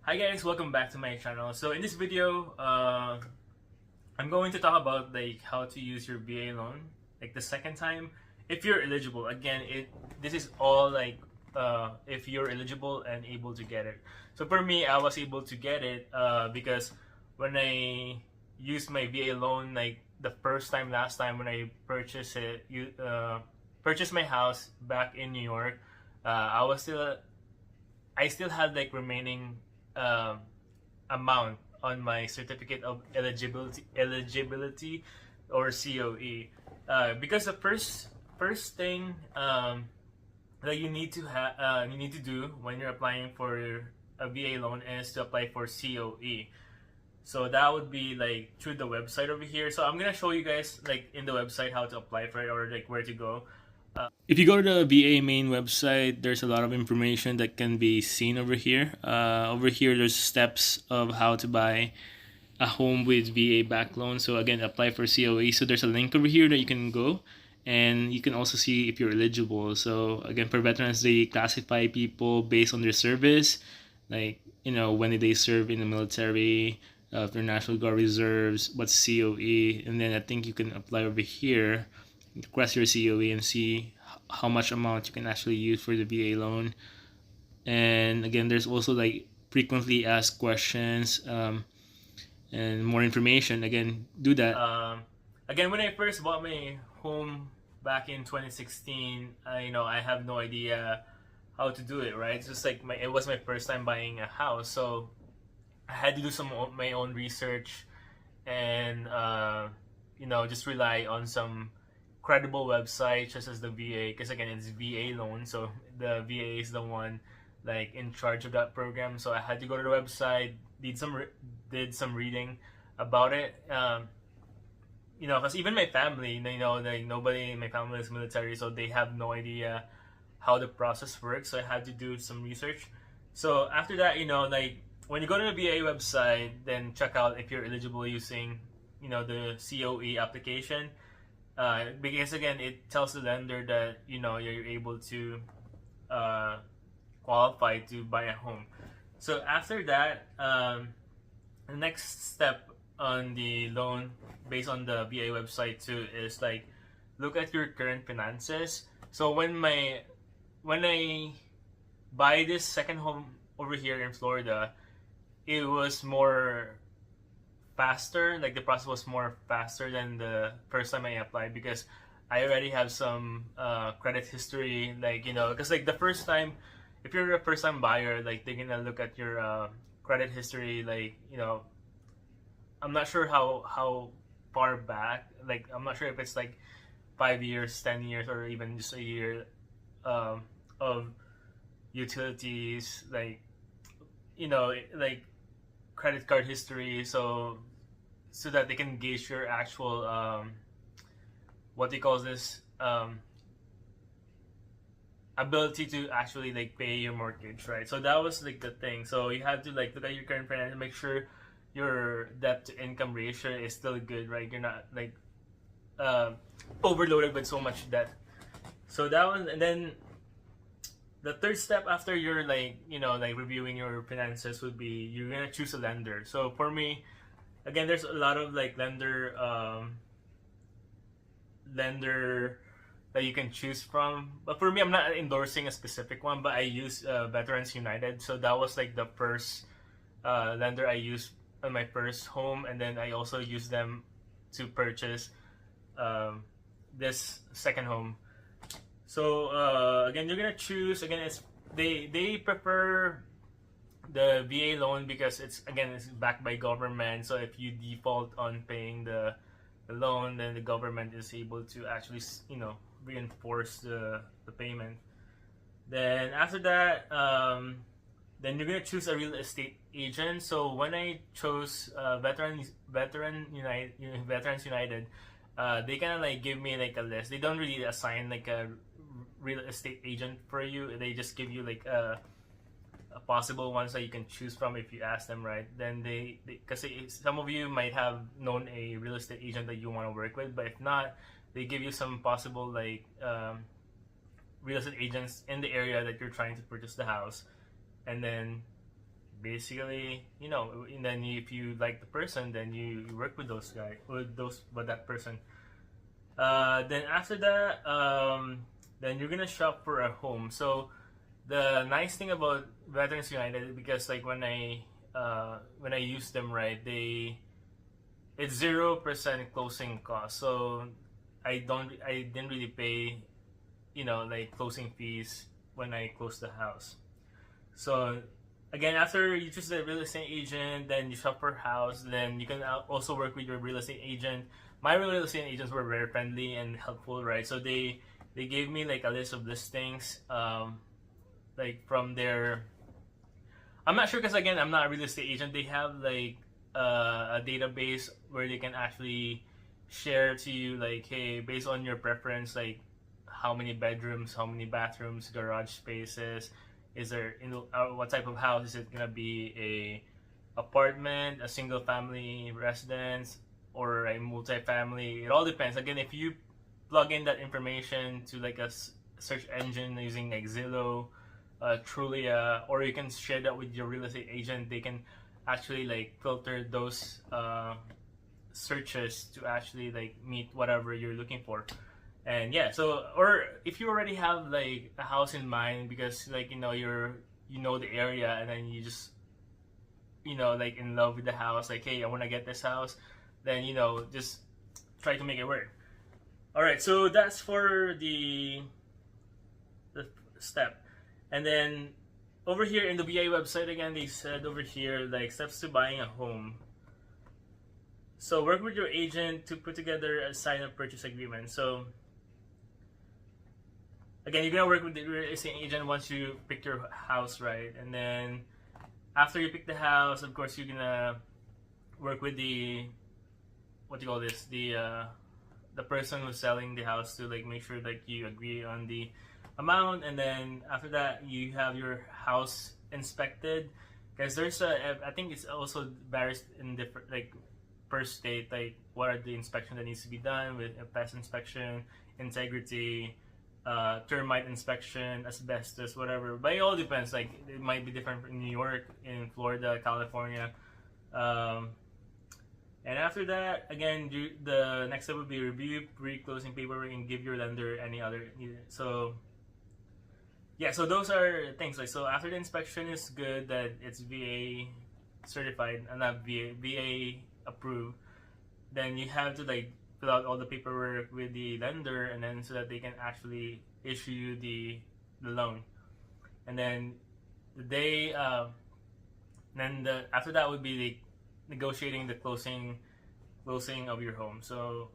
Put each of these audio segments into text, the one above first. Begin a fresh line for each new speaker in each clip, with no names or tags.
Hi guys, welcome back to my channel. So in this video, I'm going to talk about like how to use your VA loan like the second time if you're eligible. Again, this is all like if you're eligible and able to get it. So for me, I was able to get it because when I used my VA loan like the first time last time when I purchased it, purchased my house back in New York, I still had like remaining um, amount on my certificate of eligibility or COE. Because the first thing that you need to do when you're applying for a VA loan is to apply for COE. So that would be like through the website over here. So I'm gonna show you guys like in the website how to apply for it or like where to go. If you go to the VA main website, there's a lot of information that can be seen over here. Over here, there's steps of how to buy a home with VA back loan. So again, apply for COE. So there's a link over here that you can go, and you can also see if you're eligible. So again, for veterans, they classify people based on their service, like when did they serve in the military, if they're National Guard reserves, what's COE, and then I think you can apply over here, request your COE, and see how much amount you can actually use for the VA loan. And again, there's also like frequently asked questions and more information. Again, do that. Again, when I first bought my home back in 2016, I have no idea how to do it. Right, it's just like it was my first time buying a house, so I had to do my own research and just rely on some credible websites such as the VA, because again it's VA loan, so the VA is the one like in charge of that program. So I had to go to the website, did some reading about it. Because even my family, like nobody in my family is military, so they have no idea how the process works. So I had to do some research. So after that, like when you go to the VA website, then check out if you're eligible using, the COE application. Because again, it tells the lender that you're able to qualify to buy a home. So after that, the next step on the loan based on the VA website too is like look at your current finances. So when I buy this second home over here in Florida, it was more faster, like the process was more faster than the first time I applied, because I already have some credit history, like because like the first time, if you're a first time buyer, like they're gonna look at your credit history, like I'm not sure how far back, like I'm not sure if it's like 5 years, 10 years, or even just a year of utilities, like like credit card history, so that they can gauge your actual what they call this ability to actually like pay your mortgage, right? So that was like the thing. So you have to like look at your current finance and make sure your debt to income ratio is still good, right? You're not like overloaded with so much debt. So that one, and then the third step after you're like like reviewing your finances would be you're gonna choose a lender. So for me, again, there's a lot of like lender that you can choose from, but for me, I'm not endorsing a specific one, but I use Veterans United. So that was like the first lender I used on my first home, and then I also used them to purchase this second home. So again, you're gonna choose, again, it's they prefer the VA loan because it's backed by government. So if you default on paying the loan, then the government is able to actually reinforce the payment. Then after that, then you're gonna choose a real estate agent. So when I chose Veterans United, they kind of like give me like a list. They don't really assign like a real estate agent for you. They just give you like a possible ones that you can choose from if you ask them, right? Then because some of you might have known a real estate agent that you want to work with, but if not, they give you some possible like real estate agents in the area that you're trying to purchase the house, and then basically, you know, and then if you like the person, then you work with with that person. Then after that, then you're gonna shop for a home. So the nice thing about Veterans United, because like when I use them, right, it's 0% closing cost. So I didn't really pay, you know, like closing fees when I closed the house. So again, after you choose the real estate agent, then you shop for a house, then you can also work with your real estate agent. My real estate agents were very friendly and helpful, right? So they gave me like a list of listings, like from their. I'm not sure because again, I'm not a real estate agent. They have like a database where they can actually share to you like, hey, based on your preference, like how many bedrooms, how many bathrooms, garage spaces, is there, you know, what type of house is it gonna be, a apartment, a single family residence, or a multi-family? It all depends. Again, if you plug in that information to like a search engine using like Zillow, Trulia, or you can share that with your real estate agent, they can actually like filter those searches to actually like meet whatever you're looking for. And yeah, so, or if you already have like a house in mind, because like, you know, you know the area, and then you just, you know, like in love with the house, like, hey, I want to get this house, then, you know, just try to make it work. All right, so that's for the step. And then over here in the VA website, again, they said over here like steps to buying a home. So work with your agent to put together a sign of purchase agreement. So again, you're gonna work with the real estate agent once you pick your house, right? And then after you pick the house, of course, you're gonna work with the, what do you call this, the person who's selling the house, to like make sure like you agree on the amount. And then after that, you have your house inspected, because there's I think it's also varies in different, like per state, like what are the inspection that needs to be done, with a pest inspection, integrity, termite inspection, asbestos, whatever. But it all depends. Like it might be different in New York, in Florida, California. And after that, again, the next step would be review pre-closing paperwork and give your lender any other needed. So yeah, so those are things. Like, so after the inspection is good, that it's VA certified and not VA approved, then you have to like fill out all the paperwork with the lender, and then so that they can actually issue you the loan. And then the day, after that would be the negotiating the closing of your home. So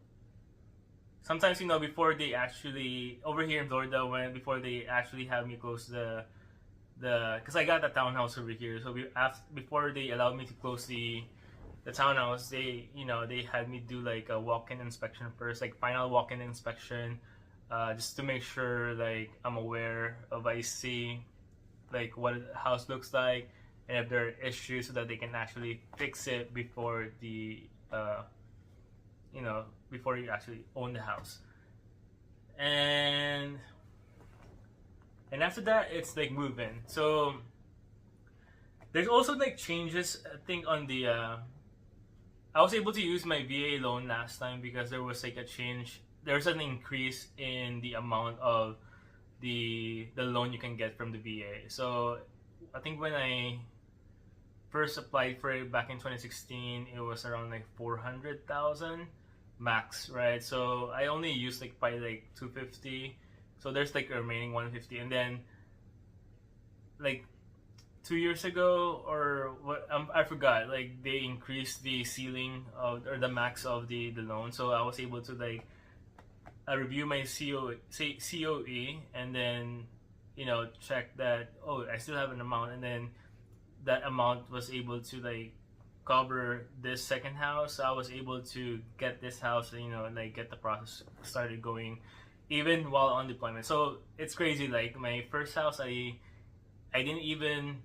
sometimes, you know, before they actually, over here in Florida, before they actually have me close because I got a townhouse over here, so before they allowed me to close the townhouse, they, you know, they had me do like a walk-in inspection first, like final walk-in inspection, just to make sure like I'm aware of, I see like what the house looks like, and if there are issues, so that they can actually fix it before the you know, before you actually own the house. And after that, it's like move in. So there's also like changes, I think, on the I was able to use my VA loan last time because there was like a change. There's an increase in the amount of the loan you can get from the VA. So I think when I first applied for it back in 2016, it was around like 400,000 max, right? So I only used like probably like 250. So there's like a remaining 150, and then like 2 years ago or what, I forgot, like they increased the ceiling of, or the max of the loan. So I was able to like review my COE, and then, you know, check that, oh, I still have an amount, and then that amount was able to like cover this second house. So I was able to get this house, you know, and like get the process started going even while on deployment. So it's crazy. Like my first house, I didn't even,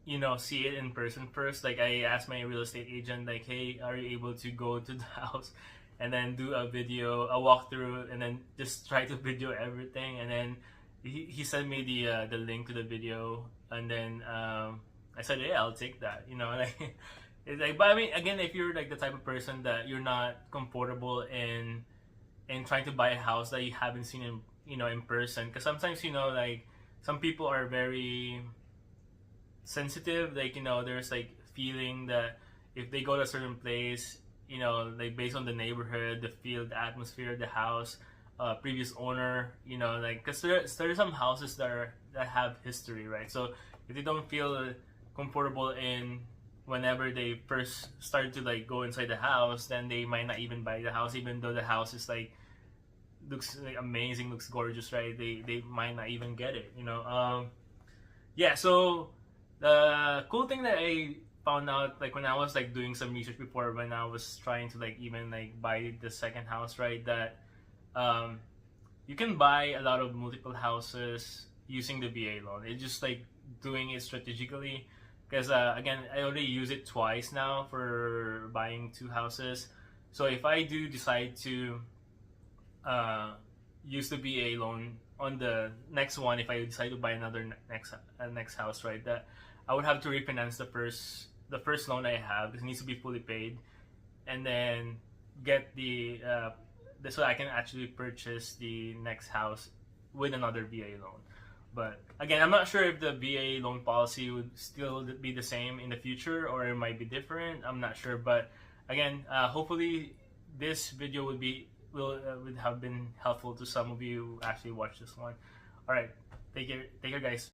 you know, see it in person first. Like I asked my real estate agent, like, hey, are you able to go to the house and then do a walkthrough, and then just try to video everything. And then he sent me the link to the video, and then I said, yeah, I'll take that. You know, like it's like, but I mean, again, if you're like the type of person that you're not comfortable in trying to buy a house that you haven't seen in, you know, in person, because sometimes, you know, like some people are very sensitive. Like, you know, there's like feeling that if they go to a certain place, you know, like based on the neighborhood, the feel, the atmosphere of the house, previous owner, you know, like because there are some houses that have history, right? So if they don't feel comfortable in whenever they first start to like go inside the house, then they might not even buy the house, even though the house is like looks like amazing, looks gorgeous, right? They might not even get it, you know. Yeah. So the cool thing that I found out, like when I was like doing some research before, when I was trying to like even like buy the second house, right? That um, you can buy a lot of multiple houses using the VA loan. It's just like doing it strategically. Because again, I already use it twice now for buying two houses. So if I do decide to uh, use the VA loan on the next one, if I decide to buy another next house, right? That I would have to refinance the first loan I have. It needs to be fully paid, and then get so I can actually purchase the next house with another VA loan. But again, I'm not sure if the VA loan policy would still be the same in the future or it might be different. I'm not sure, but again, hopefully this video would have been helpful to some of you who actually watch this one. All right, take care guys.